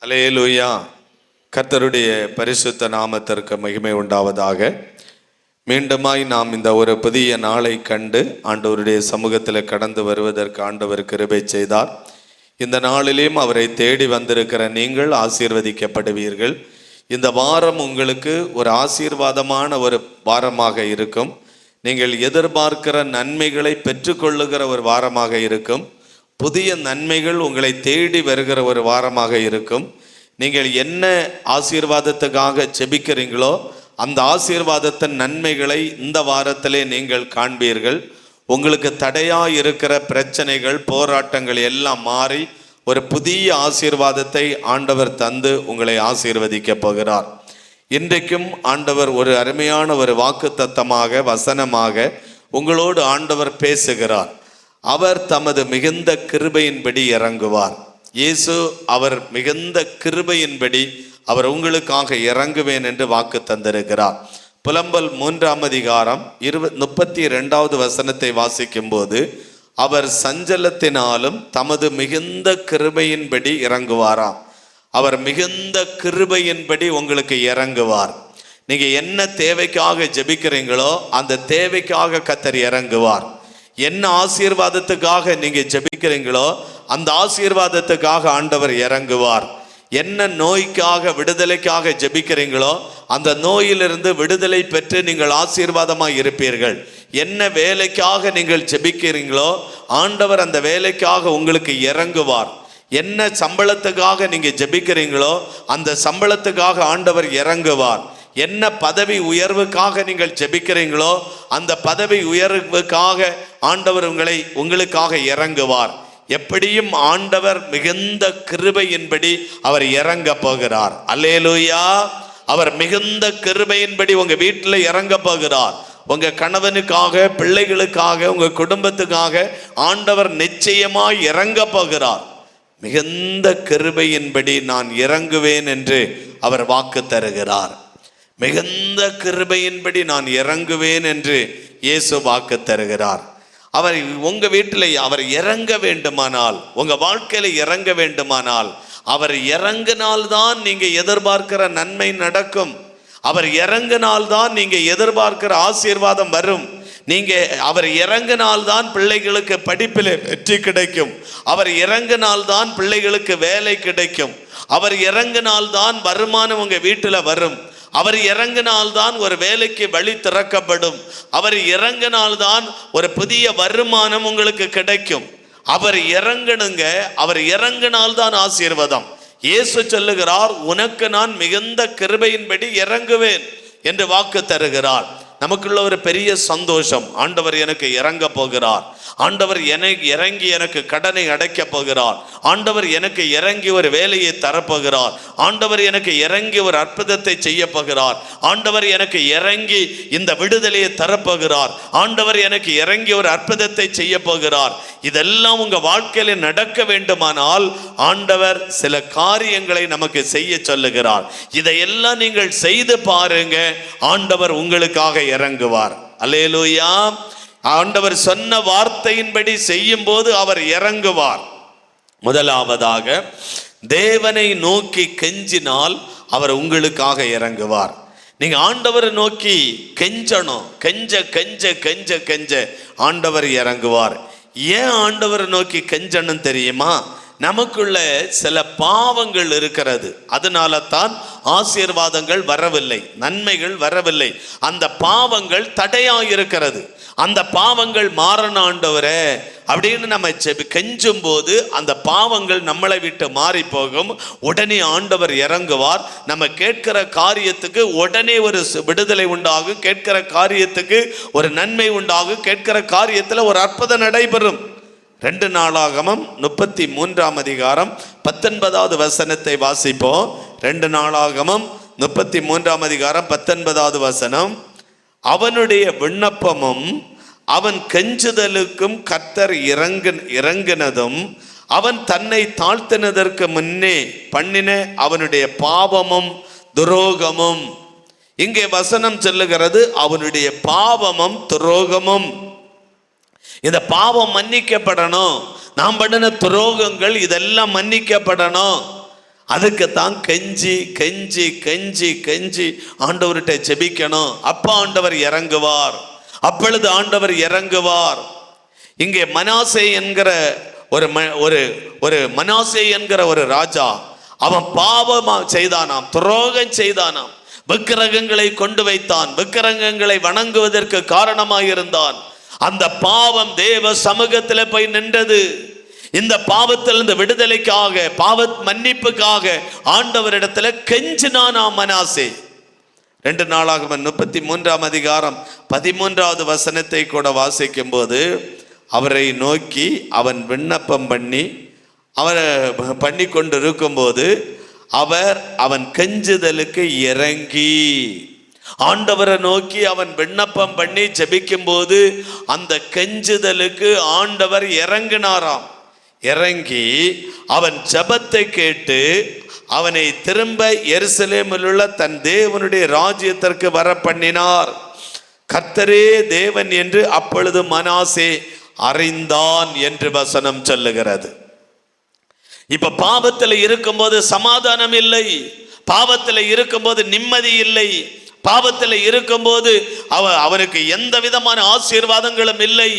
அல்லேலூயா. கர்த்தருடைய பரிசுத்த நாமத்திற்கு மகிமை உண்டாவதாக. மீண்டுமாய் நாம் இந்த ஒரு புதிய நாளை கண்டு ஆண்டவருடைய சமூகத்தில் கடந்து வருவதற்கு ஆண்டவர் கிருபை செய்தார். இந்த நாளிலேயும் அவரை தேடி வந்திருக்கிற நீங்கள் ஆசீர்வதிக்கப்படுவீர்கள். இந்த வாரம் உங்களுக்கு ஒரு ஆசீர்வாதமான ஒரு வாரமாக இருக்கும். நீங்கள் எதிர்பார்க்கிற நன்மைகளை பெற்றுக்கொள்ளுகிற ஒரு வாரமாக இருக்கும். புதிய நன்மைகள் உங்களை தேடி வருகிற ஒரு வாரமாக இருக்கும். நீங்கள் என்ன ஆசீர்வாதத்துக்காக ஜெபிக்கிறீங்களோ அந்த ஆசீர்வாதத்தின் நன்மைகளை இந்த வாரத்திலே நீங்கள் காண்பீர்கள். உங்களுக்கு தடையாக இருக்கிற பிரச்சனைகள், போராட்டங்கள் எல்லாம் மாறி ஒரு புதிய ஆசீர்வாதத்தை ஆண்டவர் தந்து உங்களை ஆசீர்வதிக்க போகிறார். இன்றைக்கும் ஆண்டவர் ஒரு அருமையான ஒரு வாக்குத்தத்தமாக வசனமாக உங்களோடு ஆண்டவர் பேசுகிறார். அவர் தமது மிகுந்த கிருபையின்படி இறங்குவார். இயேசு அவர் மிகுந்த கிருபையின்படி அவர் உங்களுக்காக இறங்குவேன் என்று வாக்கு தந்திருக்கிறார். புலம்பல் 3ஆம் அதிகாரம் 32வது வசனத்தை வாசிக்கும் போது, அவர் சஞ்சலத்தினாலும் தமது மிகுந்த கிருபையின்படி இறங்குவாராம். அவர் மிகுந்த கிருபையின்படி உங்களுக்கு இறங்குவார். நீங்க என்ன தேவைக்காக ஜெபிக்கிறீங்களோ அந்த தேவைக்காக கர்த்தர் இறங்குவார். என்ன ஆசீர்வாதத்துக்காக நீங்க ஜெபிக்கிறீங்களோ அந்த ஆசீர்வாதத்துக்காக ஆண்டவர் இறங்குவார். என்ன நோய்க்காக விடுதலைக்காக ஜெபிக்கிறீங்களோ அந்த நோயிலிருந்து விடுதலை பெற்று நீங்கள் ஆசீர்வாதமாக இருப்பீர்கள். என்ன வேலைக்காக நீங்கள் ஜெபிக்கிறீங்களோ ஆண்டவர் அந்த வேலைக்காக உங்களுக்கு இறங்குவார். என்ன சம்பளத்துக்காக நீங்க ஜெபிக்கிறீங்களோ அந்த சம்பளத்துக்காக ஆண்டவர் இறங்குவார். என்ன பதவி உயர்வுக்காக நீங்கள் ஜெபிக்கிறீங்களோ அந்த பதவி உயர்வுக்காக ஆண்டவர் உங்களுக்காக இறங்குவார். எப்படியும் ஆண்டவர் மிகுந்த கிருபையின்படி அவர் இறங்க போகிறார். அல்லேலூயா. அவர் மிகுந்த கிருபையின்படி உங்க வீட்டில் இறங்க போகிறார். உங்க கணவனுக்காக, பிள்ளைகளுக்காக, உங்க குடும்பத்துக்காக ஆண்டவர் நிச்சயமாய் இறங்க போகிறார். மிகுந்த கிருபையின்படி நான் இறங்குவேன் என்று அவர் வாக்கு தருகிறார். மிகுந்த கிருபையின்படி நான் இறங்குவேன் என்று இயேசு வாக்கு தருகிறார். அவர் உங்க வீட்டில் அவர் இறங்க வேண்டுமானால், உங்க வாழ்க்கையில இறங்க வேண்டுமானால், அவர் இறங்கினால்தான் நீங்க எதிர்பார்க்கிற நன்மை நடக்கும். அவர் இறங்கினால்தான் நீங்க எதிர்பார்க்கிற ஆசீர்வாதம் வரும். அவர் இறங்கினால்தான் பிள்ளைகளுக்கு படிப்பில் வெற்றி கிடைக்கும். அவர் இறங்கினால்தான் பிள்ளைகளுக்கு வேலை கிடைக்கும். அவர் இறங்கினால்தான் வருமானம் உங்க வீட்டில் வரும். அவர் இறங்கினால்தான் ஒரு வேலைக்கு வழி திறக்கப்படும். அவர் இறங்கினால்தான் ஒரு புதிய வருமானம் உங்களுக்கு கிடைக்கும். அவர் இறங்கணுங்க. அவர் இறங்கினால்தான் ஆசீர்வாதம். இயேசு சொல்லுகிறார், உனக்கு நான் மிகுந்த கிருபையின்படி இறங்குவேன் என்று வாக்கு தருகிறார். நமக்குள்ள ஒரு பெரிய சந்தோஷம். ஆண்டவர் எனக்கு இறங்க போகிறார். ஆண்டவர் இறங்கி எனக்கு கடனை அடைக்க போகிறார். ஆண்டவர் எனக்கு இறங்கி ஒரு வேலையை தரப்போகிறார். ஆண்டவர் எனக்கு இறங்கி ஒரு அற்புதத்தை செய்ய போகிறார். ஆண்டவர் எனக்கு இறங்கி இந்த விடுதலையை தரப்போகிறார். ஆண்டவர் எனக்கு இறங்கி ஒரு அற்புதத்தை செய்ய போகிறார். இதெல்லாம் உங்க வாழ்க்கையில நடக்க வேண்டுமானால் ஆண்டவர் சில காரியங்களை நமக்கு செய்ய சொல்லுகிறார். இதையெல்லாம் நீங்கள் செய்து பாருங்க, ஆண்டவர் உங்களுக்காக இறங்குவார். அல்லேலூயா. ஆண்டவர் சொன்ன வார்த்தையின்படி செய்யும் போது அவர் இறங்குவார். முதலாவதாக, தேவனை நோக்கி கெஞ்சினால் அவர் உங்களுக்காக இறங்குவார். நீங்க ஆண்டவரை நோக்கி கெஞ்சணும். கெஞ்ச கெஞ்ச கெஞ்ச கெஞ்ச ஆண்டவர் இறங்குவார். ஏன் ஆண்டவரை நோக்கி கெஞ்சணும் தெரியுமா? நமக்குள்ள சில பாவங்கள் இருக்கிறது. அதனால தான் ஆசீர்வாதங்கள் வரவில்லை, நன்மைகள் வரவில்லை. அந்த பாவங்கள் தடையாயிருக்கிறது. அந்த பாவங்கள் மாறணும் ஆண்டவரே அப்படின்னு நம்ம கெஞ்சும் போது அந்த பாவங்கள் நம்மளை விட்டு மாறி போகும். உடனே ஆண்டவர் இறங்குவார். நம்ம கேட்கிற காரியத்துக்கு உடனே ஒரு விடுதலை உண்டாகும். கேட்கிற காரியத்துக்கு ஒரு நன்மை உண்டாகும். கேட்கிற காரியத்தில் ஒரு அற்புதம் நடைபெறும். 2 நாளாகமம் 33ஆம் அதிகாரம் 19வது வசனத்தை வாசிப்போம். 2 நாளாகமம் 33ஆம் அதிகாரம் 19வது வசனம். அவனுடைய விண்ணப்பமும் அவன் கெஞ்சுதலுக்கும் கர்த்தர் இறங்கினதும் அவன் தன்னை தாழ்த்தினதற்கு முன்னே பண்ணின அவனுடைய பாவமும் துரோகமும். இங்கே வசனம் சொல்லுகிறது, அவனுடைய பாவமும் துரோகமும். இந்த பாவம் மன்னிக்கப்படணும். நாம் பண்ணின துரோகங்கள் இதெல்லாம் மன்னிக்கப்படணும். அதுக்குத்தான் கெஞ்சி கெஞ்சி கெஞ்சி கெஞ்சி ஆண்டவர்கிட்ட ஜெபிக்கணும். அப்ப ஆண்டவர் இறங்குவார், அப்பொழுது ஆண்டவர் இறங்குவார். இங்கே மனாசே என்கிற ஒரு மனாசே என்கிற ஒரு ராஜா, அவன் பாவமா செய்தானாம், துரோகம் செய்தானாம், விக்கிரகங்களை கொண்டு வைத்தான், விக்கிரகங்களை வணங்குவதற்கு காரணமாயிருந்தான். அந்த பாவம் தேவ சமூகத்தில் போய் நின்றது. இந்த பாவத்திலிருந்து விடுதலைக்காக, பாவ மன்னிப்புக்காக ஆண்டவரிடத்துல கெஞ்சினானாம் மனாசே. 2 நாளாகமம் 33ஆம் அதிகாரம் 13வது வசனத்தை கூட வாசிக்கும் போது, அவரை நோக்கி அவன் விண்ணப்பம் பண்ணி பண்ணி கொண்டு இருக்கும்போது அவன் கெஞ்சுதலுக்கு இறங்கி, ஆண்டவரை நோக்கி அவன் விண்ணப்பம் பண்ணி ஜெபிக்கும் போது அந்த கெஞ்சுதலுக்கு ஆண்டவர் இறங்கினாராம். இறங்கி அவன் ஜெபத்தை கேட்டு அவனை திரும்ப எருசலேமில் உள்ள தன் தேவனுடைய ராஜ்யத்திற்கு வர பண்ணினார். கர்த்தரே தேவன் என்று அப்பொழுது மனாசே அறிந்தான் என்று வசனம் சொல்லுகிறது. இப்ப பாவத்தில் இருக்கும்போது சமாதானம் இல்லை, பாவத்தில் இருக்கும்போது நிம்மதி இல்லை, பாவத்தில் இருக்கும்போது அவனுக்கு எந்த விதமான ஆசீர்வாதங்களும் இல்லை,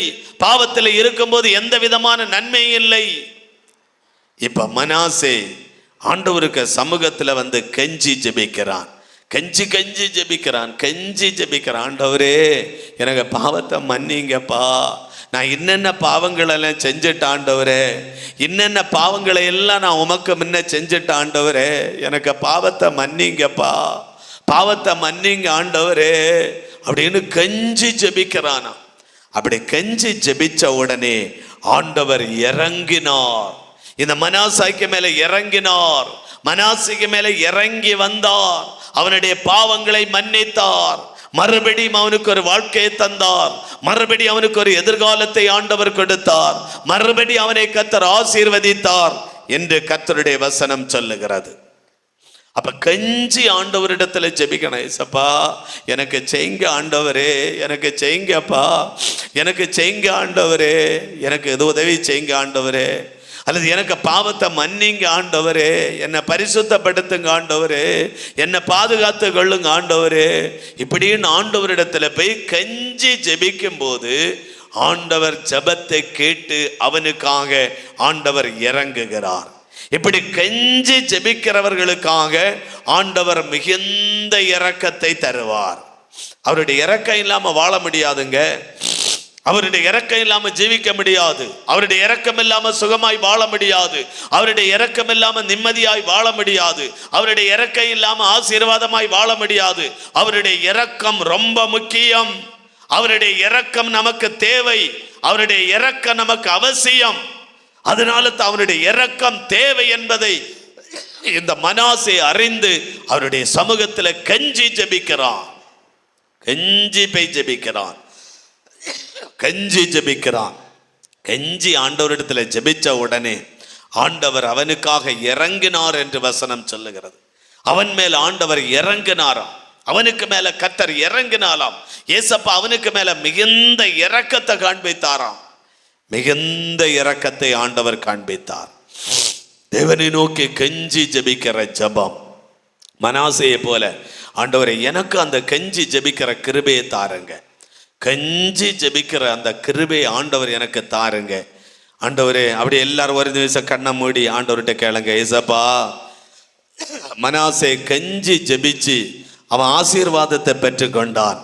பாவத்தில் இருக்கும்போது எந்த விதமான நன்மை இல்லை. இப்ப மனாசே ஆண்டவருக்கு சமூகத்துல வந்து கெஞ்சி ஜெபிக்கிறான், கெஞ்சி கெஞ்சி ஜெபிக்கிறான், கெஞ்சி ஜெபிக்கிறான். ஆண்டவரே எனக்கு பாவத்தை மன்னிங்கப்பா, நான் இன்னென்ன பாவங்களெல்லாம் செஞ்சுட்ட ஆண்டவரே, இன்னென்ன பாவங்களை எல்லாம் நான் உமக்கு முன்ன செஞ்சுட்ட ஆண்டவரே, எனக்கு பாவத்தை மன்னிங்கப்பா, பாவத்தை மன்னிங்க ஆண்டவரே அப்படின்னு கெஞ்சி ஜெபிக்கிறானா. அப்படி கெஞ்சி ஜெபிச்ச உடனே ஆண்டவர் இறங்கினார், இந்த மனாசேக்கு மேல இறங்கினார், மனாசேக்கு மேல இறங்கி வந்தார், அவனுடைய பாவங்களை மன்னித்தார், மறுபடியும் அவனுக்கு ஒரு வாழ்க்கையை தந்தார், மறுபடியும் அவனுக்கு ஒரு எதிர்காலத்தை ஆண்டவர் கொடுத்தார், மறுபடியும் அவனை கர்த்தர் ஆசீர்வதித்தார் என்று கர்த்தருடைய வசனம் சொல்லுகிறது. அப்ப கெஞ்சி ஆண்டவரிடத்துல ஜெபிக்கணும். ஏசப்பா எனக்கு செய்ங்க ஆண்டவரே, எனக்கு செய்ங்கப்பா, எனக்கு செய்ங்க ஆண்டவரே, எனக்கு எது உதவி செய்ங்க ஆண்டவரே, அல்லது எனக்கு பாவத்தை மன்னிங்க ஆண்டவரே, என்னை பரிசுத்தப்படுத்துங்க ஆண்டவரே, என்னை பாதுகாத்து கொள்ளுங்க ஆண்டவரே, இப்படின்னு ஆண்டவரிடத்துல போய் கெஞ்சி ஜெபிக்கும் போது ஆண்டவர் ஜெபத்தை கேட்டு அவனுக்காக ஆண்டவர் இறங்குகிறார். இப்படி கெஞ்சி ஜெபிக்கிறவர்களுக்காக ஆண்டவர் மிகுந்த இரக்கத்தை தருவார். அவருடைய இரக்கம் இல்லாம வாழ முடியாதுங்க, அவருடைய இரக்கம் இல்லாம ஜீவிக்க முடியாது, அவருடைய இரக்கம் இல்லாம சுகமாய் வாழ முடியாது, அவருடைய இரக்கம் இல்லாம நிம்மதியாய் வாழ முடியாது, அவருடைய இரக்கம் இல்லாம ஆசீர்வாதமாய் வாழ முடியாது. அவருடைய இரக்கம் ரொம்ப முக்கியம், அவருடைய இரக்கம் நமக்கு தேவை, அவருடைய இரக்கம் நமக்கு அவசியம். அதனால அவருடைய இரக்கம் தேவை என்பதை இந்த மனாசே அறிந்து அவருடைய சமூகத்தில் கெஞ்சி ஜெபிக்கிறான், கெஞ்சி போய் ஜெபிக்கிறான், கெஞ்சி ஜெபிக்கிறான். கெஞ்சி ஆண்டவரிடத்துல ஜெபிச்ச உடனே ஆண்டவர் அவனுக்காக இறங்கினார் என்று வசனம் சொல்லுகிறது. அவன் மேல் ஆண்டவர் இறங்கினாராம், அவனுக்கு மேல கர்த்தர் இறங்கினாலாம். ஏசப்பா அவனுக்கு மேல மிகுந்த இரக்கத்தை காண்பித்தாராம், மிகுந்த இரக்கத்தை ஆண்டவர் காண்பித்தார். தேவனை நோக்கி கெஞ்சி ஜெபிக்கிற ஜெபம் மனாசேயை போல ஆண்டவரை எனக்கு அந்த கெஞ்சி ஜெபிக்கிற கிருபையை தாருங்க, கெஞ்சி ஜெபிக்கிற அந்த கிருபையை ஆண்டவர் எனக்கு தாருங்க ஆண்டவரே. அப்படி எல்லாரும் ஒரு நிமிஷம் கண்ணை மூடி ஆண்டவர்கிட்ட கேளுங்க. ஏசப்பா மனாசே கெஞ்சி ஜெபிச்சு அவன் ஆசீர்வாதத்தை பெற்றுக்கொண்டான்,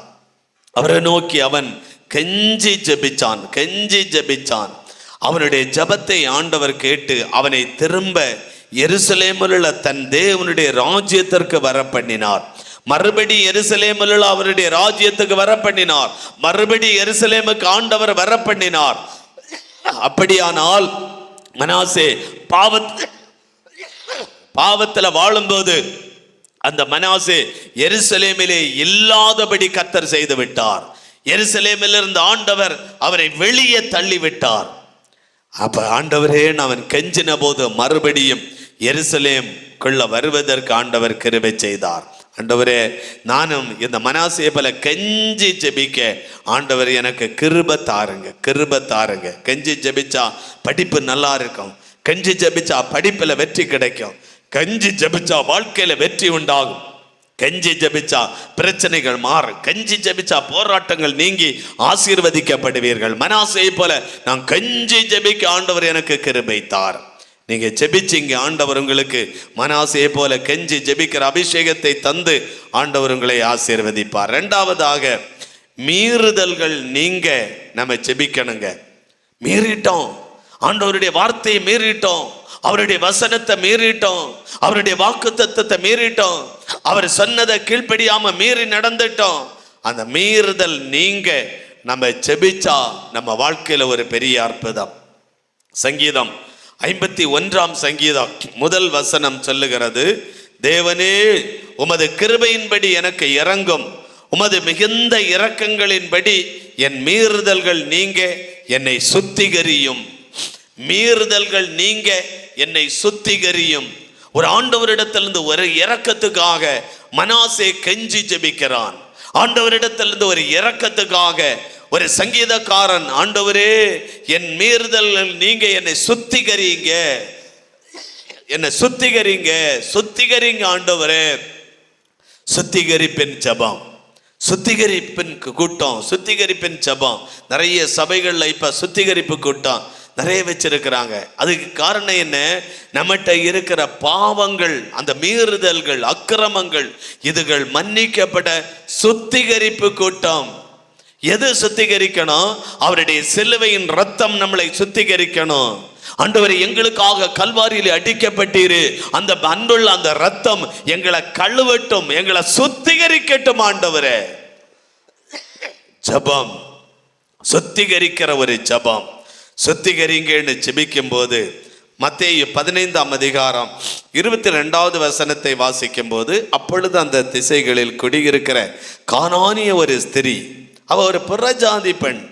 அவரை நோக்கி அவன் கெஞ்சி ஜெபிச்சான், கெஞ்சி ஜெபிச்சான். அவனுடைய ஜெபத்தை ஆண்டவர் கேட்டு அவனை திரும்ப எருசலேமில் உள்ள தன் தேவனுடைய ராஜ்யத்திற்கு வர பண்ணினார். மறுபடி எருசலேமில் உள்ள அவருடைய ராஜ்யத்துக்கு வர பண்ணினார், மறுபடி எருசலேமுக்கு ஆண்டவர் வர பண்ணினார். அப்படியானால் மனாசே பாவத்தில் வாழும்போது அந்த மனாசே எருசலேமிலே இல்லாதபடி கர்த்தர் செய்து விட்டார். எருசலேமில் இருந்து ஆண்டவர் அவரை வெளியே தள்ளிவிட்டார். அப்ப ஆண்டவரே அவன் கெஞ்சின போது மறுபடியும் எருசலேமுக்குள்ள வருவதற்கு ஆண்டவர் கிருபை செய்தார். ஆண்டவரே நானும் இந்த மனாசேயை போல கெஞ்சி ஜெபிக்க ஆண்டவர் எனக்கு கிருபை தாருங்க, கிருபை தாருங்க. கெஞ்சி ஜெபிச்சா படிப்பு நல்லா இருக்கும், கெஞ்சி ஜெபிச்சா படிப்புல வெற்றி கிடைக்கும், கஞ்சி ஜபிச்சா வாழ்க்கையில வெற்றி உண்டாகும். கஞ்சி ஜபிச்சா பிரச்சனைகள் மாறும். கஞ்சி ஜபிச்சா போராட்டங்கள் நீங்கி ஆசீர்வதிக்கப்படுவீர்கள். மனாசேயை போல நான் கஞ்சி ஜபிக்க ஆண்டவர் எனக்கு கிருபை தார். நீங்க ஜெபிச்சிங்க, ஆண்டவர் உங்களுக்கு மனாசேயை போல கஞ்சி ஜெபிக்கிற அபிஷேகத்தை தந்து ஆண்டவர் உங்களை ஆசீர்வதிப்பார். இரண்டாவதாக, மீறுதல்கள் நீங்க நம்ம ஜெபிக்கணுங்க. மீறிட்டோம், ஆண்டவருடைய வார்த்தையை மீறிட்டோம், அவருடைய வசனத்தை மீறிட்டோம், அவருடைய வாக்குத்தத்தத்தை மீறிட்டோம், அவர் சொன்னதை கீழ்ப்படியாம மீறி நடந்துட்டோம். அந்த மீறுதல் நீங்க நம்ம ஜெபிச்சா நம்ம வாழ்க்கையில ஒரு பெரிய அற்புதம். சங்கீதம் 51 சங்கீதம் 1 வசனம் சொல்லுகிறது, தேவனே உமது கிருபையின்படி எனக்கு இரங்கும், உமது மிகுந்த இரக்கங்களின்படி என் மீறுதல்கள் நீங்க என்னை சுத்திகரியும். மீறுதல்கள் நீங்க என்னை சுத்திகரியும். ஒரு ஆண்டவரிடத்திலிருந்து ஒரு இரக்கத்துக்காக மனாசே கெஞ்சி ஜெபிக்கிறான். ஆண்டவரிடத்திலிருந்து ஒரு இரக்கத்துக்காக ஒரு சங்கீதக்காரன், ஆண்டவரே என் மீறுதல்கள் நீங்க என்னை சுத்திகரிங்க, என்னை சுத்திகரிங்க, சுத்திகரிங்க ஆண்டவரே. சுத்திகரிப்பின் ஜெபம், சுத்திகரிப்பின் கூட்டம், சுத்திகரிப்பின் ஜெபம். நிறைய சபைகள்ல இப்ப சுத்திகரிப்பு கூட்டம் நிறைய வச்சிருக்கிறாங்க. அதுக்கு காரணம் என்ன? நம்மகிட்ட இருக்கிற பாவங்கள், அந்த மீறுதல்கள், அக்கிரமங்கள், இதுகள் மன்னிக்கப்பட சுத்திகரிப்பு கூட்டம். எது சுத்திகரிக்கணும்? அவருடைய சிலுவையின் ரத்தம் நம்மளை சுத்திகரிக்கணும். ஆண்டவரே எங்களுக்காக கல்வாரியில் அடிக்கப்பட்டீரு, அந்த அன்புள்ள அந்த ரத்தம் எங்களை கழுவட்டும், எங்களை சுத்திகரிக்கட்டும் ஆண்டவரே. ஜெபம், சுத்திகரிக்கிற ஒரு ஜெபம். சுத்திகரிங்கன்னு ஜெபிக்கும் போது மத்தேயு 15 அதிகாரம் 22வது வசனத்தை வாசிக்கும் போது, அப்பொழுது அந்த திசைகளில் குடியிருக்கிற கானானிய ஒரு ஸ்திரீ, அவ ஒரு புறஜாதி பெண்,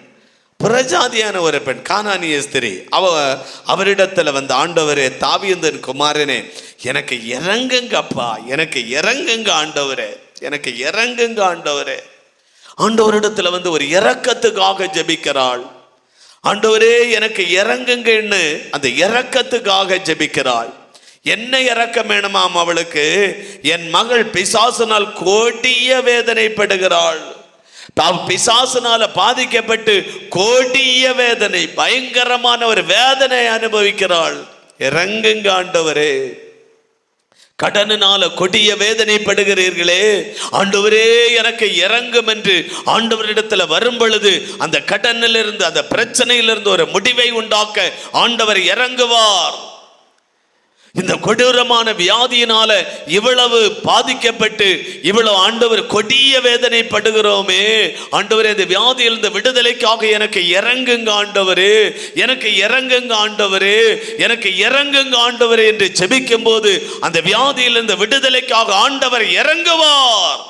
புறஜாதியான ஒரு பெண், கானானிய ஸ்திரீ, அவரிடத்துல வந்து, ஆண்டவரே தாவீதின் குமாரனே எனக்கு இறங்குங்கப்பா, எனக்கு இறங்குங்க ஆண்டவரே, எனக்கு இறங்குங்க ஆண்டவரே. ஆண்டவரிடத்துல வந்து ஒரு இரக்கத்துக்காக ஜெபிக்கிறாள். ஆண்டவரே எனக்கு இறங்குங்கன்னு அந்த இரக்கத்துக்காக ஜெபிக்கிறாள். என்ன இரக்கம் வேணுமாம் அவளுக்கு? என் மகள் பிசாசினால் கொடிய வேதனைப்படுகிறாள். பிசாசினால பாதிக்கப்பட்டு கொடிய வேதனை, பயங்கரமான ஒரு வேதனை அனுபவிக்கிறாள். இறங்குங்க ஆண்டவரே. கடனினால கொடிய வேதனைப்படுகிறீர்களே, ஆண்டவரே எனக்கு இறங்கும் என்று ஆண்டவரிடத்துல வரும் பொழுது அந்த கடனிலிருந்து, அந்த பிரச்சனையிலிருந்து ஒரு முடிவை உண்டாக்க ஆண்டவர் இறங்குவார். இந்த கொடூரமான வியாதியினால இவ்வளவு பாதிக்கப்பட்டு இவ்வளவு ஆண்டவர் கொடிய வேதனைப்படுகிறோமே, ஆண்டவரே இந்த வியாதியிலிருந்து விடுதலைக்காக எனக்கு இறங்குங்க ஆண்டவரே, எனக்கு இறங்குங்க ஆண்டவரே, எனக்கு இறங்குங்க ஆண்டவரே என்று ஜெபிக்கும் போது அந்த வியாதியிலிருந்து விடுதலைக்காக ஆண்டவர் இறங்குவார்.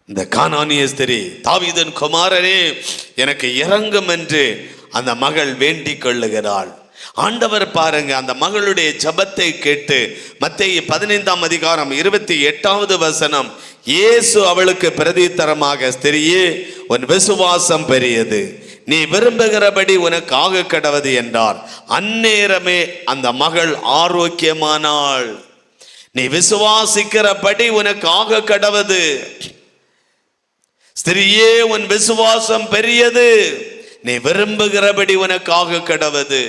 இந்த கானானிய ஸ்திரீ, தாவீதின் குமாரனே எனக்கு இறங்கும் என்று அந்த மகள் வேண்டிக் கொள்ளுகிறாள். ஆண்டவர் பாருங்க, அந்த மகளுடைய ஜெபத்தை கேட்டு மத்தேயு 15 அதிகாரம் 28வது வசனம், இயேசு அவளுக்கு பிரதித்தரமாக, ஸ்திரியே உன் விசுவாசம் பெரியது, நீ விரும்புகிறபடி உனக்கு ஆக கடவது என்றார். அந்நேரமே அந்த மகள் ஆரோக்கியமானாள். நீ விசுவாசிக்கிறபடி உனக்கு ஆக கடவது. ஸ்திரியே உன் விசுவாசம் பெரியது, நீ விரும்புகிறபடி உனக்கு ஆக கடவது.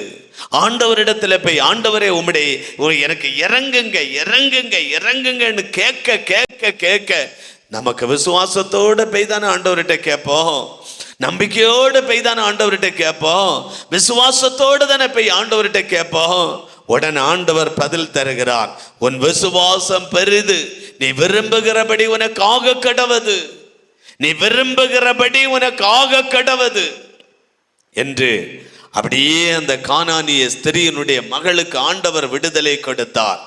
ஆண்டவரிடத்துல போய், ஆண்டவரே உம்முடைய எனக்கு இறங்குங்க இறங்குங்க இறங்குங்கன்னு கேட்க கேட்க கேட்க நமக்கு விசுவாசத்தோட போய் தானே ஆண்டவர்கிட்ட கேட்போம், நம்பிக்கையோடு போய் தானே ஆண்டவர்கிட்ட கேட்போம், விசுவாசத்தோடு தானே போய் ஆண்டவர்கிட்ட கேட்போம். உடனே ஆண்டவர் பதில் தருகிறார், உன் விசுவாசம் பெரிது, நீ விரும்புகிறபடி உனக்கு ஆக கடவது, நீ விரும்புகிறபடி உனக்கு ஆக கடவது என்று அப்படியே அந்த கானானிய ஸ்திரீயினுடைய மகளுக்கு ஆண்டவர் விடுதலை கொடுத்தார்.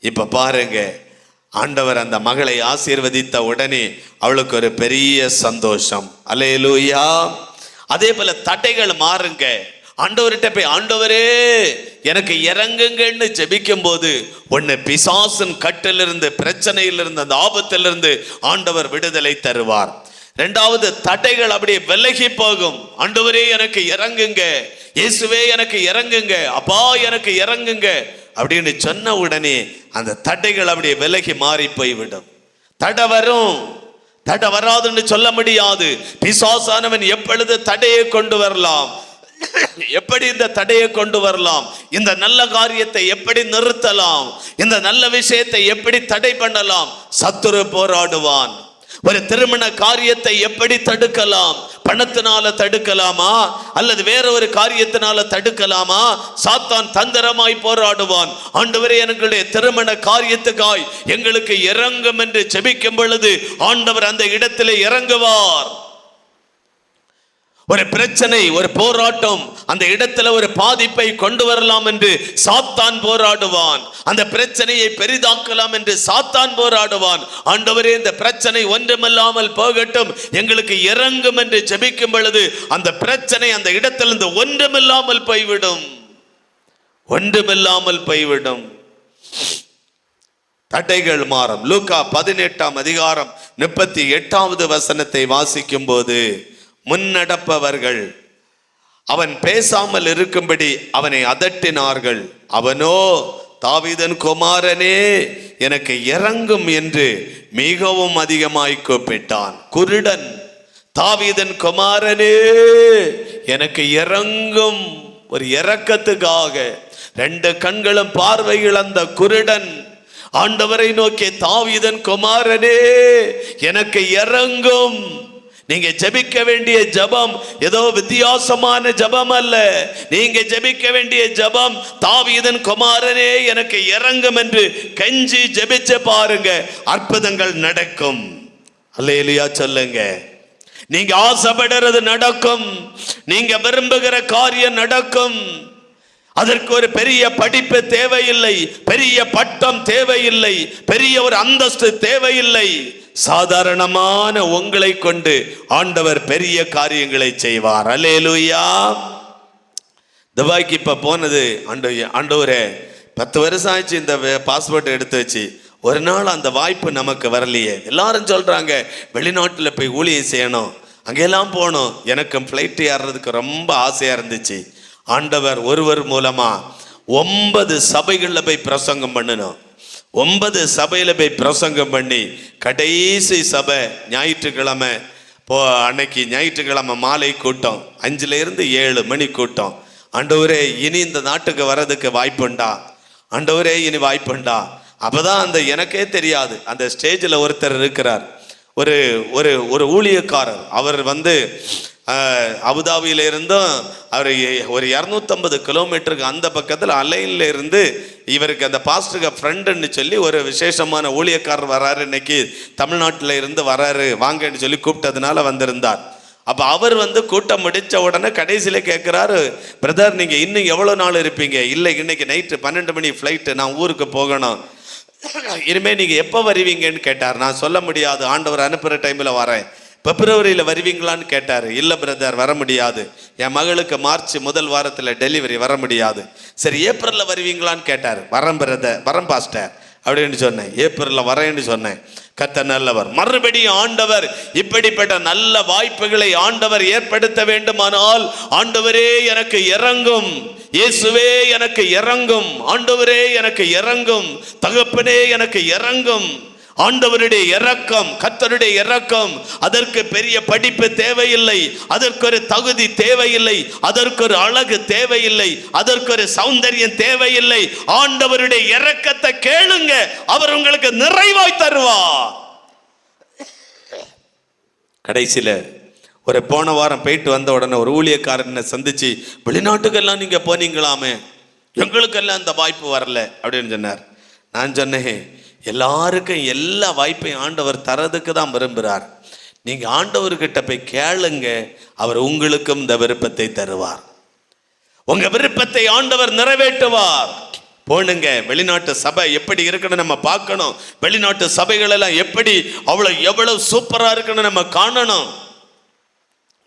இப்ப பாருங்க, ஆண்டவர் அந்த மகளை ஆசீர்வதித்த உடனே அவளுக்கு ஒரு பெரிய சந்தோஷம். அல்லேலூயா. அதே போல தடைகள் மாறுங்க. ஆண்டவர்கிட்ட போய், ஆண்டவரே எனக்கு இறங்குங்கன்னு ஜெபிக்கும் போது ஒன்னு பிசாசின் கட்டிலிருந்து, பிரச்சனையிலிருந்து, அந்த ஆபத்திலிருந்து ஆண்டவர் விடுதலை தருவார். இரண்டாவது, தடைகள் அப்படியே விலகி போகும். ஆண்டவரே எனக்கு இறங்குங்க, இயேசுவே எனக்கு இறங்குங்க, அப்பா எனக்கு இறங்குங்க. அப்படின்னு சொன்ன உடனே அந்த தடைகள் அப்படியே விலகி மாறி போய்விடும். தடை வரும், தடை வராதுன்னு சொல்ல முடியாது. பிசாசானவன் எப்பொழுது தடையை கொண்டு வரலாம், எப்படி இந்த தடையை கொண்டு வரலாம், இந்த நல்ல காரியத்தை எப்படி நிறுத்தலாம், இந்த நல்ல விஷயத்தை எப்படி தடை பண்ணலாம், சத்துரு போராடுவான். ஒரு திருமண காரியத்தை எப்படி தடுக்கலாம், பணத்தினால தடுக்கலாமா அல்லது வேற ஒரு காரியத்தினால தடுக்கலாமா, சாத்தான் தந்திரமாய் போராடுவான். ஆண்டவரே எங்களுடைய திருமண காரியத்துக்காய் எங்களுக்கு இறங்கும் என்று ஜெபிக்கும் பொழுது ஆண்டவர் அந்த இடத்திலே இறங்குவார். ஒரு பிரச்சனை, ஒரு போராட்டம் அந்த இடத்துல ஒரு பாதிப்பை கொண்டு வரலாம் என்று சாத்தான் போராடுவான். அந்த பிரச்சனையை பெரிதாக்கலாம் என்று சாத்தான் போராடுவான். ஆண்டவரே இந்த பிரச்சனை ஒன்றுமில்லாமல் போகட்டும், எங்களுக்கு இறங்கும் என்று ஜெபிக்கும் பொழுது அந்த பிரச்சனை அந்த இடத்திலிருந்து ஒன்றுமில்லாமல் போய்விடும், ஒன்றுமில்லாமல் போய்விடும். தடைகள் மாறும். லூக்கா 18ஆம் அதிகாரம் 38வது வசனத்தை வாசிக்கும் போது, முன்னடப்பவர்கள் அவன் பேசாமல் இருக்கும்படி அவனை அதட்டினார்கள். அவனோ, தாவீதின் குமாரனே எனக்கு இறங்கும் என்று மிகவும் அதிகமாய் கூப்பிட்டான். குருடன், தாவீதின் குமாரனே எனக்கு இறங்கும், ஒரு இரக்கத்துக்காக 2 கண்களும் பார்வை இழந்த குருடன் ஆண்டவரை நோக்கி, தாவீதின் குமாரனே எனக்கு இறங்கும். நீங்க ஜெபிக்க வேண்டிய ஜெபம் ஏதோ வித்தியாசமான ஜெபம் அல்ல. நீங்க ஜெபிக்க வேண்டிய ஜெபம், தாவீதின் குமாரனே எனக்கு இறங்கும் என்று கெஞ்சி ஜெபிச்சு பாருங்க, அற்புதங்கள் நடக்கும். அல்லேலூயா சொல்லுங்க. நீங்க ஆசைப்படுறது நடக்கும், நீங்க விரும்புகிற காரியம் நடக்கும். அதற்கு ஒரு பெரிய படிப்பு தேவையில்லை, பெரிய பட்டம் தேவையில்லை, பெரிய ஒரு அந்தஸ்து தேவையில்லை. சாதாரணமான உங்களை கொண்டு ஆண்டவர் பெரிய காரியங்களை செய்வார். அல்லேலூயா. துபாய்க்கு இப்ப போனது, ஆண்டவரே 10 வருஷம் ஆச்சு இந்த பாஸ்போர்ட் எடுத்து வச்சு, ஒரு நாள் அந்த வாய்ப்பு நமக்கு வரலையே. எல்லாரும் சொல்றாங்க வெளிநாட்டுல போய் ஊழியம் செய்யணும், அங்கெல்லாம் போகணும். எனக்கு ஃப்ளைட் ஏறுறதுக்கு ரொம்ப ஆசையா இருந்துச்சு. ஆண்டவர் ஒருவர் மூலமா 9 சபைகளில் போய் பிரசங்கம் பண்ணணும். 9 சபையில் போய் பிரசங்கம் பண்ணி கடைசி சபை ஞாயிற்றுக்கிழமை அன்னைக்கு ஞாயிற்றுக்கிழமை மாலை கூட்டம், 5லிருந்து 7 மணி கூட்டம். ஆண்டவரே இனி இந்த நாட்டுக்கு வர்றதுக்கு வாய்ப்புண்டா, ஆண்டவரே இனி வாய்ப்புண்டா. அப்பதான் அந்த எனக்கே தெரியாது அந்த ஸ்டேஜில் ஒருத்தர் இருக்கிறார், ஒரு ஒரு ஒரு ஊழியக்காரர். அவர் அபுதாபியில இருந்தும் அவர் ஒரு 250 கிலோமீட்டருக்கு அந்த பக்கத்தில் அலைன்ல இருந்து இவருக்கு அந்த பாஸ்டருக்கு ஃப்ரெண்டுன்னு சொல்லி ஒரு விசேஷமான ஊழியக்காரர் வராரு, இன்னைக்கு தமிழ்நாட்டில் இருந்து வராரு, வாங்கன்னு சொல்லி கூப்பிட்டதுனால வந்திருந்தார். அப்போ அவர் கூட்டம் முடிச்ச உடனே கடைசியில் கேட்குறாரு, பிரதர் நீங்க இன்னும் எவ்வளோ நாள் இருப்பீங்க? இல்லை, இன்னைக்கு நைட்டு 12 மணி ஃப்ளைட்டு, நான் ஊருக்கு போகணும், இனிமே நீங்க எப்போ வருவீங்கன்னு கேட்டார். நான் சொல்ல முடியாது, ஆண்டவர் அனுப்புகிற டைமில் வரேன். பிப்ரவரியில் வருவீங்களான்னு கேட்டார். இல்லை பிரதர் வர முடியாது, என் மகளுக்கு மார்ச் முதல் வாரத்தில் டெலிவரி, வர முடியாது. சரி ஏப்ரலில் வருவீங்களான்னு கேட்டார். வரேன் பிரதர், வரேன் பாஸ்டர் அப்படின்னு சொன்னேன். ஏப்ரலில் வரேன்னு சொன்னேன். கர்த்தர் நல்லவர். மறுபடியும் ஆண்டவர் இப்படிப்பட்ட நல்ல வாய்ப்புகளை ஆண்டவர் ஏற்படுத்த வேண்டுமானால், ஆண்டவரே எனக்கு இறங்கும், இயேசுவே எனக்கு இறங்கும், ஆண்டவரே எனக்கு இறங்கும், தகப்பனே எனக்கு இறங்கும். ஆண்டவருடைய இரக்கம், கர்த்தருடைய இரக்கம், அதற்கு பெரிய படிப்பு தேவையில்லை, அதற்கு ஒரு தகுதி தேவையில்லை, அதற்கு ஒரு அழகு தேவையில்லை, அதற்கு ஒரு சௌந்தரியம் தேவையில்லை. ஆண்டவருடைய இரக்கத்தை கேளுங்க, அவர் உங்களுக்கு நிறைவாய் தருவார். கடைசியில ஒரு போன வாரம் போயிட்டு வந்த உடனே ஒரு ஊழியக்காரனை சந்திச்சு, வெளிநாட்டுக்கெல்லாம் நீங்க போனீங்களாமே, எங்களுக்கெல்லாம் அந்த வாய்ப்பு வரல அப்படின்னு சொன்னார். நான் சொன்னேன், எல்லாருக்கும் எல்லா வாய்ப்பையும் ஆண்டவர் தரதுக்கு தான் விரும்புகிறார். நீங்க ஆண்டவர்கிட்ட போய் கேளுங்க, அவர் உங்களுக்கும் இந்த விருப்பத்தை தருவார். உங்க விருப்பத்தை ஆண்டவர் நிறைவேற்றுவார். போனுங்க, வெளிநாட்டு சபை எப்படி இருக்குன்னு நம்ம பார்க்கணும். வெளிநாட்டு சபைகள் எல்லாம் எப்படி எவ்வளவு சூப்பரா இருக்குன்னு நம்ம காணணும்.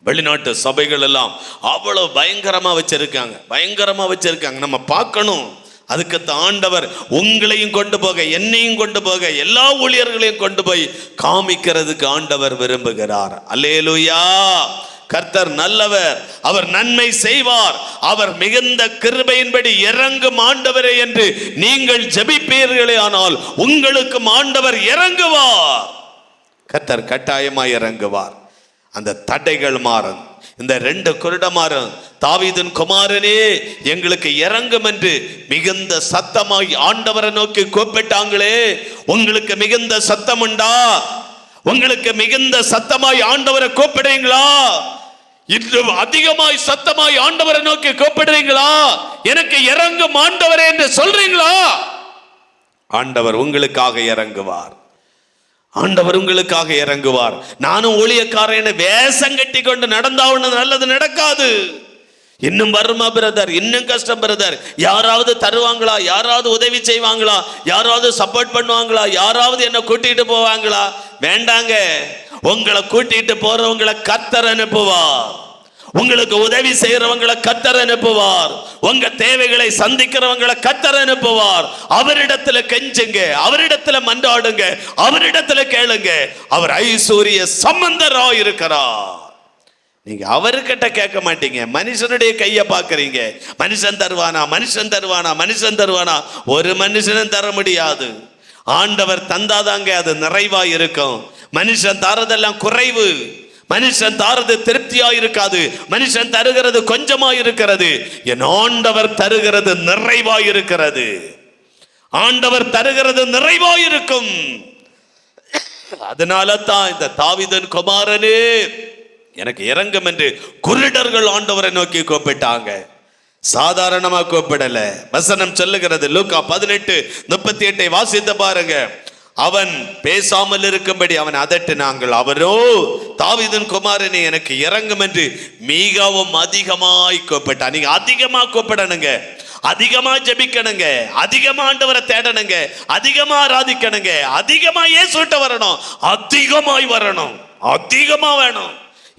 வெளிநாட்டு சபைகள் எல்லாம் அவ்வளவு பயங்கரமா வச்சிருக்காங்க, நம்ம பார்க்கணும். அதுக்கு ஆண்டவர் உங்களையும் கொண்டு போக, என்னையும் கொண்டு போக, எல்லா ஊழியர்களையும் கொண்டு போய் காமிக்கிறதுக்கு ஆண்டவர் விரும்புகிறார். அல்லேலூயா. கர்த்தர் நல்லவர், அவர் நன்மை செய்வார், அவர் மிகுந்த கிருபையின்படி இறங்கும் ஆண்டவரே என்று நீங்கள் ஜெபிப்பீர்களே ஆனால் உங்களுக்கு ஆண்டவர் இறங்குவார். கர்த்தர் கட்டாயமாய் இறங்குவார். அந்த தடைகள் மாறும். இந்த 2 குருடமாரும் தாவீதின் குமாரனே எங்களுக்கு இறங்கும் என்று மிகுந்த சத்தமாய் ஆண்டவரை நோக்கி கூப்பிட்டாங்களே. உங்களுக்கு மிகுந்த சத்தம் உண்டா? உங்களுக்கு மிகுந்த சத்தமாய் ஆண்டவரை கூப்பிடுறீங்களா? இன்னும் அதிகமாய் சத்தமாய் ஆண்டவரை நோக்கி கூப்பிடுறீங்களா? எனக்கு இறங்கும் ஆண்டவரே என்று சொல்றீங்களா? ஆண்டவர் உங்களுக்காக இறங்குவார். ஆண்டவர் உங்களுக்காக இறங்குவார். நானும் ஊழியக்காரன் வேஷம் கட்டி கொண்டு நடந்தாவுன்னு நல்லது நடக்காது. இன்னும் வருமா பிரதர், இன்னும் கஷ்டம் பிரதர், யாராவது தருவாங்களா, யாராவது உதவி செய்வாங்களா, யாராவது சப்போர்ட் பண்ணுவாங்களா, யாராவது என்ன கூட்டிட்டு போவாங்களா? வேண்டாங்க. உங்களை கூட்டிட்டு போறவங்களை கர்த்தர் அனுப்புவார். உங்களுக்கு உதவி செய்யறவங்களை கர்த்தர் அனுப்புவார். உங்க தேவைகளை சந்திக்கிறவங்களை கர்த்தர் அனுப்புவார். அவரிடத்துல கெஞ்சுங்க, அவரிடத்துல மன்றாடுங்க, அவரிடத்துல கேளுங்க. அவர் ஐஸ்வர்ய சம்பந்தரா இருக்கிறார். நீங்க அவர்கிட்ட கேட்க மாட்டீங்க, மனுஷனுடைய கையை பார்க்கறீங்க. மனுஷன் தருவானா, மனுஷன் தருவானா, மனுஷன் தருவானா? ஒரு மனுஷனும் தர முடியாது. ஆண்டவர் தந்தாதாங்க அது நிறைவா இருக்கும். மனுஷன் தரதெல்லாம் குறைவு. மனுஷன் தாரது திருப்தியா இருக்காது. மனுஷன் தருகிறது கொஞ்சமா இருக்கிறது. என் ஆண்டவர் தருகிறது நிறைவா இருக்கிறது. ஆண்டவர் தருகிறது நிறைவா இருக்கும். அதனால தான் இந்த தாவீதின் குமாரனே எனக்கு இறங்கும் என்று குருடர்கள் ஆண்டவரை நோக்கி கூப்பிட்டாங்க. சாதாரணமா கூப்பிடல. வசனம் சொல்லுகிறது, லூக்கா 18:38 வாசித்து பாருங்க. அவன் பேசாமல் இருக்கும்படி அவன் அதட்டினாங்கள். அவரோ தாவீதின் குமாரனே எனக்கு இறங்கும் என்று மிகவும் அதிகமாய் கூப்பிட்டான். நீங்க அதிகமா கூப்பிடணுங்க, அதிகமா ஜெபிக்கணுங்க, அதிகமா ஆண்டவரை தேடணுங்க, அதிகமா ஆராதிக்கணுங்க, அதிகமா இயேசுட்ட வரணும், அதிகமாய் வரணும், அதிகமா வேணும்,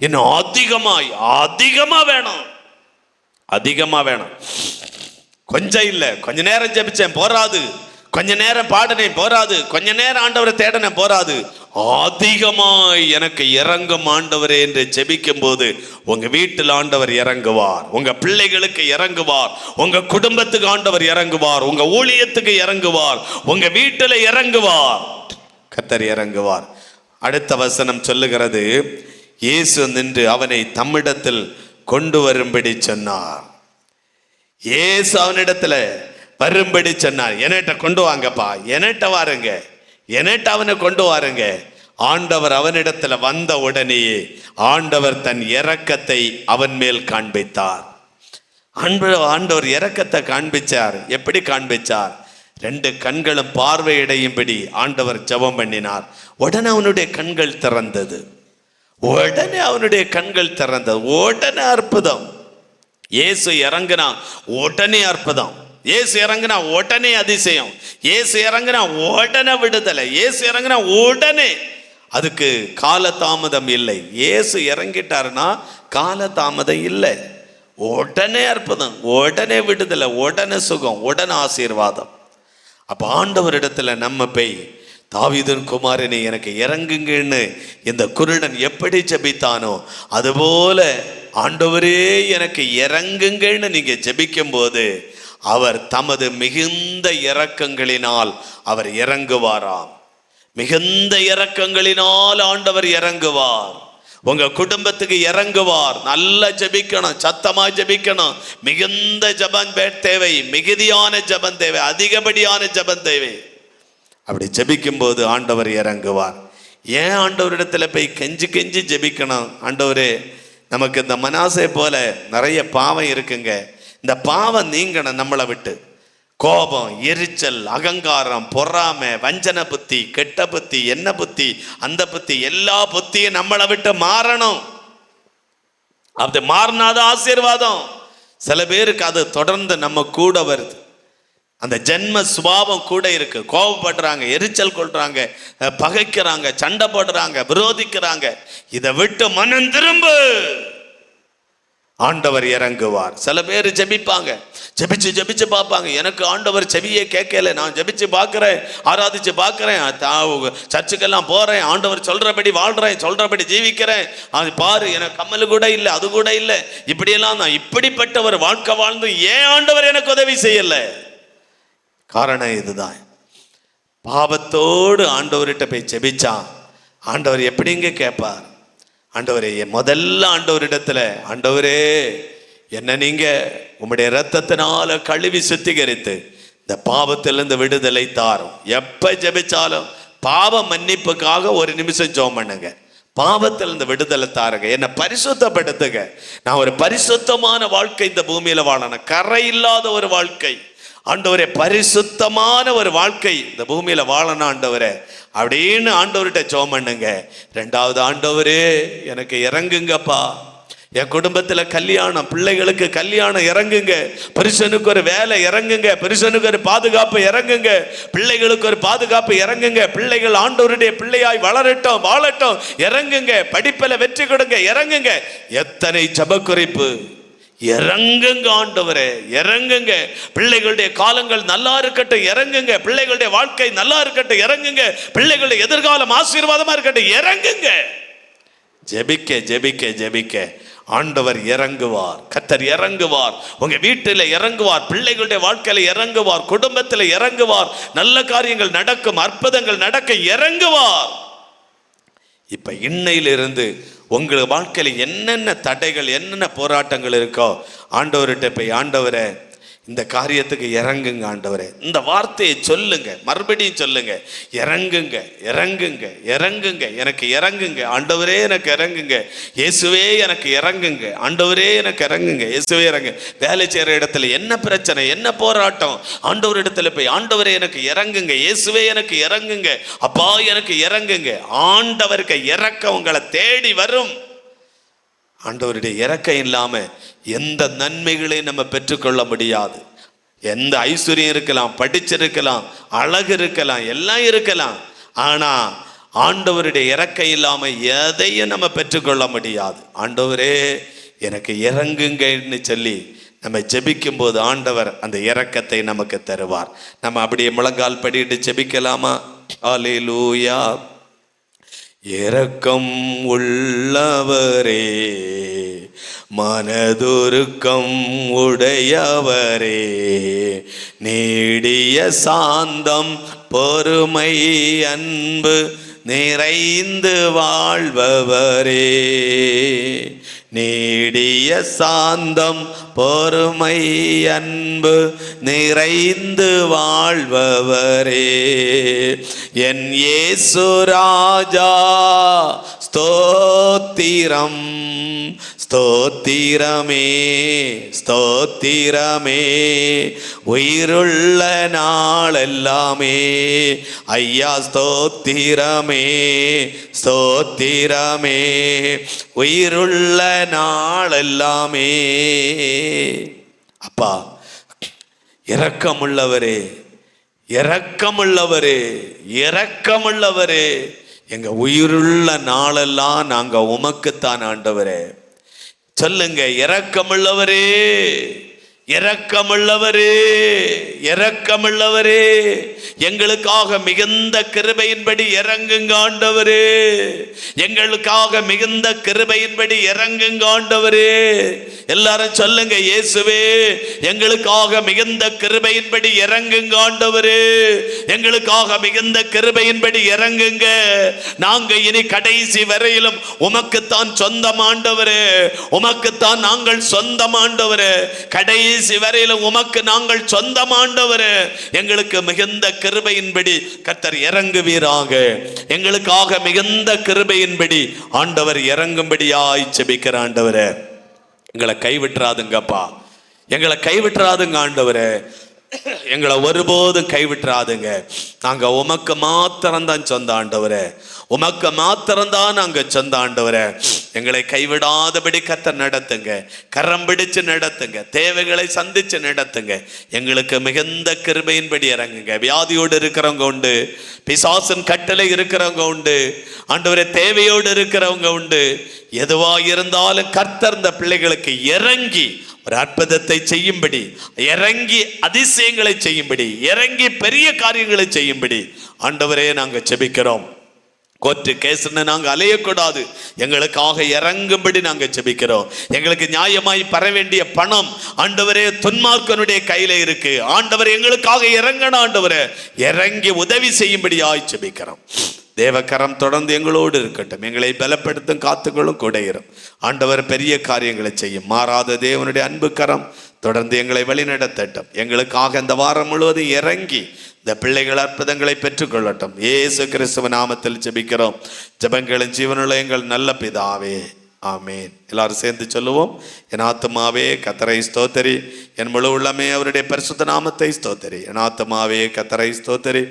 இன்னும் அதிகமாய் அதிகமா வேணும், அதிகமா வேணும். கொஞ்சம் இல்லை, கொஞ்ச நேரம் ஜெபிச்சேன் போராது, கொஞ்ச நேரம் பாடினேன் போராது, கொஞ்ச நேரம் ஆண்டவரை தேடினேன் போராது, அதிகமாய் எனக்கு இறங்கும் ஆண்டவரே என்று ஜெபிக்கும் போது உங்க வீட்டில் ஆண்டவர் இறங்குவார், உங்க பிள்ளைகளுக்கு இறங்குவார், உங்க குடும்பத்துக்கு ஆண்டவர் இறங்குவார், உங்க ஊழியத்துக்கு இறங்குவார், உங்க வீட்டில் இறங்குவார், கர்த்தர் இறங்குவார். அடுத்த வசனம் சொல்லுகிறது, இயேசு நின்று அவனை தம்மிடத்தில் கொண்டு வரும்படி சொன்னார். இயேசு அவனிடத்துல வரும்படி சொன்னார். என்னட்ட கொண்டு வாங்கப்பா, என்னட்ட வாருங்க, என்னட்ட அவனை கொண்டு வாருங்க. ஆண்டவர் அவனிடத்துல வந்த உடனேயே ஆண்டவர் தன் இரக்கத்தை அவன் மேல் காண்பித்தார். ஆண்டவர் இரக்கத்தை காண்பிச்சார். எப்படி காண்பிச்சார்? 2 கண்களும் பார்வையடையும்படி ஆண்டவர் ஜெபம் பண்ணினார். உடனே அவனுடைய கண்கள் திறந்தது. உடனே அவனுடைய கண்கள் திறந்தது. உடனே அற்புதம். இயேசு இறங்கினா உடனே அற்புதம். இயேசு இறங்கினா உடனே அதிசயம். இயேசு இறங்கினா உடனே விடுதலை. இயேசு இறங்கினா உடனே, அதுக்கு காலதாமதம் இல்லை. இயேசு இறங்கிட்டாருன்னா காலதாமதம் இல்லை. உடனே அற்புதம், உடனே விடுதலை, உடனே சுகம், உடனே ஆசீர்வாதம். அப்ப ஆண்டவரிடத்துல நம்ம போய், தாவீதின் குமாரனே எனக்கு இறங்குங்கன்னு இந்த குருடன் எப்படி ஜெபித்தானோ அதுபோல ஆண்டவரே எனக்கு இறங்குங்கன்னு நீங்க ஜெபிக்கும் போது அவர் தமது மிகுந்த இரக்கங்களினால் அவர் இறங்குவாராம். மிகுந்த இரக்கங்களினால் ஆண்டவர் இறங்குவார். உங்க குடும்பத்துக்கு இறங்குவார். நல்லா ஜெபிக்கணும், சத்தமா ஜெபிக்கணும். மிகுந்த ஜெபம் தேவை, மிகுதியான ஜெபம் தேவை, அதிகப்படியான ஜெபம் தேவை. அப்படி ஜெபிக்கும் போது ஆண்டவர் இறங்குவார். ஏன் ஆண்டவரிடத்துல போய் கெஞ்சி கெஞ்சி ஜெபிக்கணும்? ஆண்டவரே, நமக்கு இந்த மனாசே போல நிறைய பாவம் இருக்குங்க, இந்த பாவம் நீங்கணும் நம்மளை விட்டு. கோபம், எரிச்சல், அகங்காரம், பொறாமை, வஞ்சன புத்தி, கெட்ட புத்தி, என்ன புத்தி, அந்த புத்தி, எல்லா புத்தியும் நம்மளை விட்டு மாறணும். அப்படி மாறினாதான் ஆசீர்வாதம். சில பேருக்கு அது தொடர்ந்து நம்ம கூட வருது. அந்த ஜென்ம சுபாவம் கூட இருக்கு. கோபப்படுறாங்க, எரிச்சல் கொள்றாங்க, பகைக்கிறாங்க, சண்டை போடுறாங்க, விரோதிக்கிறாங்க. இதை விட்டு மனம் திரும்பு, ஆண்டவர் இறங்குவார். சில பேர் ஜெபிப்பாங்க, ஜெபிச்சு ஜெபிச்சு பார்ப்பாங்க. எனக்கு ஆண்டவர் செவியே கேட்கல, நான் ஜெபிச்சு பார்க்குறேன், ஆராதிச்சு பார்க்குறேன், சர்ச்சுக்கெல்லாம் போகிறேன், ஆண்டவர் சொல்கிறபடி வாழ்கிறேன், சொல்கிறபடி ஜீவிக்கிறேன், அது பாரு எனக்கு கம்மல் கூட இல்லை, அது கூட இல்லை, இப்படியெல்லாம் நான் இப்படிப்பட்ட ஒரு வாழ்க்கை வாழ்ந்து ஏன் ஆண்டவர் எனக்கு உதவி செய்யலை? காரணம் இதுதான். பாவத்தோடு ஆண்டவர்கிட்ட போய் ஜெபிச்சான். ஆண்டவர் எப்படிங்க கேட்பார்? ஆண்டவரே, முதல்ல ஆண்டவரிடத்துல, ஆண்டவரே என்ன நீங்க உம்முடைய இரத்தத்தினால கழுவி சுத்திகரித்து இந்த பாவத்திலிருந்து விடுதலை தாரும். எப்ப ஜெபிச்சாலும் பாவ மன்னிப்புக்காக ஒரு நிமிஷம் ஜெபம் பண்ணுங்க. பாவத்திலிருந்து விடுதலை தாருங்க, என்னை பரிசுத்தப்படுத்துங்க. நான் ஒரு பரிசுத்தமான வாழ்க்கை இந்த பூமியில வாழணும், கரை இல்லாத ஒரு வாழ்க்கை. ஆண்டவரே, பரிசுத்தமான ஒரு வாழ்க்கை இந்த பூமியில வாழணும் ஆண்டவரே அப்படின்னு ஆண்டவர்கிட்ட ஜெபம் பண்ணுங்க. ரெண்டாவது, ஆண்டவரே எனக்கு இறங்குங்கப்பா, என் குடும்பத்துல கல்யாணம், பிள்ளைகளுக்கு கல்யாணம் இறங்குங்க, புருஷனுக்கு ஒரு வேலை இறங்குங்க, புருஷனுக்கு ஒரு பாதுகாப்பு இறங்குங்க, பிள்ளைகளுக்கு ஒரு பாதுகாப்பு இறங்குங்க, பிள்ளைகள் ஆண்டவருடைய பிள்ளையாய் வளரட்டும், வாழட்டும், இறங்குங்க, படிப்பில் வெற்றி கொடுங்க, இறங்குங்க. எத்தனை ஜெப குறிப்பு! இறங்குங்க ஆண்டவரே, இறங்குங்க. பிள்ளைகளுடைய காலங்கள் நல்லா இருக்கட்டும், இறங்குங்க. பிள்ளைகளுடைய வாழ்க்கை நல்லா இருக்கட்டும், இறங்குங்க. பிள்ளைகளுடைய எதிர்காலம் ஆசீர்வாதமா இருக்கட்டும், இறங்குங்க. ஜெபிக்க ஜெபிக்க ஜெபிக்க ஆண்டவர் இறங்குவார், கர்த்தர் இறங்குவார், உங்க வீட்டில் இறங்குவார், பிள்ளைகளுடைய வாழ்க்கையில இறங்குவார், குடும்பத்தில் இறங்குவார், நல்ல காரியங்கள் நடக்கும், அற்புதங்கள் நடக்க இறங்குவார். இப்ப இன்னையிலிருந்து உங்கள் வாழ்க்கையில என்னென்ன தடைகள், என்னென்ன போராட்டங்கள் இருக்கோ ஆண்டவர்கிட்ட போய், ஆண்டவரே இந்த காரியத்துக்கு இறங்குங்க ஆண்டவரே, இந்த வார்த்தையை சொல்லுங்க, மறுபடியும் சொல்லுங்க, இறங்குங்க இறங்குங்க இறங்குங்க, எனக்கு இறங்குங்க ஆண்டவரே, எனக்கு இறங்குங்க இயேசுவே, எனக்கு இறங்குங்க ஆண்டவரே, எனக்கு இறங்குங்க இயேசுவே, இறங்கு. வேலை செய்கிற இடத்துல என்ன பிரச்சனை, என்ன போராட்டம், ஆண்டவர் இடத்துல போய், ஆண்டவரே எனக்கு இறங்குங்க இயேசுவே, எனக்கு இறங்குங்க அப்பா, எனக்கு இறங்குங்க. ஆண்டவருக்கு இறக்கம் உங்களை தேடி வரும். ஆண்டவருடைய இறக்கம் இல்லாம எந்த நன்மைகளையும் நம்ம பெற்றுக்கொள்ள முடியாது. எந்த ஐஸ்வர்யம் இருக்கலாம், படிச்சிருக்கலாம், அழகு இருக்கலாம், எல்லாம் இருக்கலாம், ஆனா ஆண்டவருடைய இறக்கம் இல்லாம எதையும் நம்ம பெற்றுக்கொள்ள முடியாது. ஆண்டவரே எனக்கு இறங்குங்கன்னு சொல்லி நம்ம ஜெபிக்கும் போது ஆண்டவர் அந்த இரக்கத்தை நமக்கு தருவார். நம்ம அப்படியே முழங்கால் படிட்டு ஜெபிக்கலாமா? அல்லேலூயா. இரக்கம் உள்ளவரே, மனதுருக்கம் உடையவரே, நீடிய சாந்தம் பொறுமை அன்பு நிறைந்து வாழ்பவரே, நீடிய சாந்தம் பொறுமை அன்பு நிறைந்து வாழ்பவரே, என் இயேசு ராஜா ஸ்தோத்திரம் ஸ்தோத்திரமே ஸ்தோத்திரமே, உயிருள்ள நாளெல்லாமே ஐயா ஸ்தோத்திரமே ஸ்தோத்திரமே, உயிருள்ள நாளெல்லாமே. அப்பா இரக்கமுள்ளவரே, இரக்கமுள்ளவரே, இரக்கமுள்ளவரே, எங்க உயிருள்ள நாளெல்லாம் நாங்க உமக்குத்தான் ஆண்டவரே. சொல்லுங்க, இரக்கமுள்ளவரே, இரக்கமுள்ளவரே, இரக்கமுள்ளவரே, எங்களுக்காக மிகுந்த கிருபையின்படி இறங்குங்க ஆண்டவரே, எங்களுக்காக மிகுந்த கிருபையின்படி இறங்குங்க ஆண்டவரே. எல்லாரும் சொல்லுங்க, இயேசுவே எங்களுக்காக மிகுந்த கிருபையின்படி இறங்குங்க ஆண்டவரே, எங்களுக்காக மிகுந்த கிருபையின்படி இறங்குங்க. நாங்க இனி கடைசி வரையிலும் உமக்குத்தான் சொந்தம் ஆண்டவரே, உமக்குத்தான் நாங்கள் சொந்தம் ஆண்டவரே, கடைசி வரையிலும் உமக்கு நாங்கள் சொந்தம் ஆண்டவரே. எங்களுக்கு மிகுந்த கிருபையின்படி கர்த்தர் இறங்குவீராக. எங்களுக்காக மிகுந்த கிருபையின்படி ஆண்டவர் இறங்கும்படியாய் ஜெபிக்கிற ஆண்டவரே, எங்களை கைவிட்டுறாதுங்கப்பா, எங்களை கைவிட்டுறாதுங்க ஆண்டவரே, எங்களை ஒருபோதும் கைவிட்டுறாதுங்க. நாங்க உமக்கு மாத்திரம்தான் சொந்த ஆண்டவரே, உமக்கு மாத்திரம்தான் நாங்க சொந்த ஆண்டவரே. எங்களை கைவிடாதபடி கர்த்தர் நடத்துங்க, கரம் பிடிச்சு நடத்துங்க, தேவைகளை சந்திச்சு நடத்துங்க. எங்களுக்கு மிகுந்த கிருபையின்படி இறங்குங்க. வியாதியோடு இருக்கிறவங்க உண்டு, பிசாசின் கட்டளை இருக்கிறவங்க உண்டு ஆண்டவரே, தேவையோடு இருக்கிறவங்க உண்டு. எதுவா இருந்தாலும் கர்த்தர் இந்த பிள்ளைகளுக்கு இறங்கி ஒரு அற்புதத்தை செய்யும்படி, இறங்கி அதிசயங்களை செய்யும்படி, இறங்கி பெரிய காரியங்களை செய்யும்படி ஆண்டவரே நாங்கள் ஜெபிக்கிறோம். கோர்ட்டு கேஸ்ன்னு நாங்கள் அலையக்கூடாது, எங்களுக்காக இறங்கும்படி நாங்கள் ஜெபிக்கிறோம். எங்களுக்கு நியாயமாய் பெற வேண்டிய பணம் ஆண்டவரே துன்மார்க்கனுடைய கையில இருக்கு. ஆண்டவர் எங்களுக்காக இறங்கணும், ஆண்டவரே இறங்கி உதவி செய்யும்படியாய் ஜெபிக்கிறோம். தேவக்கரம் தொடர்ந்து எங்களோடு இருக்கட்டும், எங்களை பலப்படுத்தும், காத்துக்களும் கூட இரும். ஆண்டவர் பெரிய காரியங்களை செய்யும். மாறாத தேவனுடைய அன்பு கரம் தொடர்ந்து எங்களை வழிநடத்தட்டும். எங்களுக்காக இந்த வாரம் முழுவதும் இறங்கி இந்த பிள்ளைகள் அற்புதங்களை பெற்றுக்கொள்ளட்டும். இயேசு கிறிஸ்துவ நாமத்தில் ஜெபிக்கிறோம். ஜெபங்களின் ஜீவனுள்ள எங்கள் நல்ல பிதாவே, ஆமேன். எல்லாரும் சேர்ந்து சொல்லுவோம். என் ஆத்துமாவே கர்த்தரை ஸ்தோத்தரி, என் முழு உள்ளமே அவருடைய பரிசுத்த நாமத்தை ஸ்தோத்தரி. என் ஆத்துமாவே கர்த்தரை ஸ்தோத்தரி,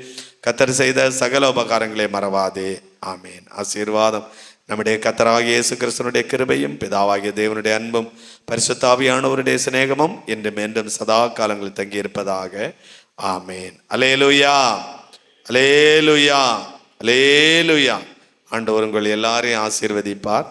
கர்த்தர் செய்த சகல உபகாரங்களை மறவாதே. ஆமேன். ஆசீர்வாதம் நம்முடைய கர்த்தராகிய இயேசு கிறிஸ்துவினுடைய கிருபையும் பிதாவாகிய தேவனுடைய அன்பும் பரிசுத்த ஆவியானவருடைய சிநேகமும் என்றும் என்றும் சதா காலங்களில் தங்கி இருப்பதாக. ஆமேன். அல்லேலூயா, அல்லேலூயா, அல்லேலூயா. ஆண்டவர் உங்கள் எல்லாரையும் ஆசீர்வதிப்பார்.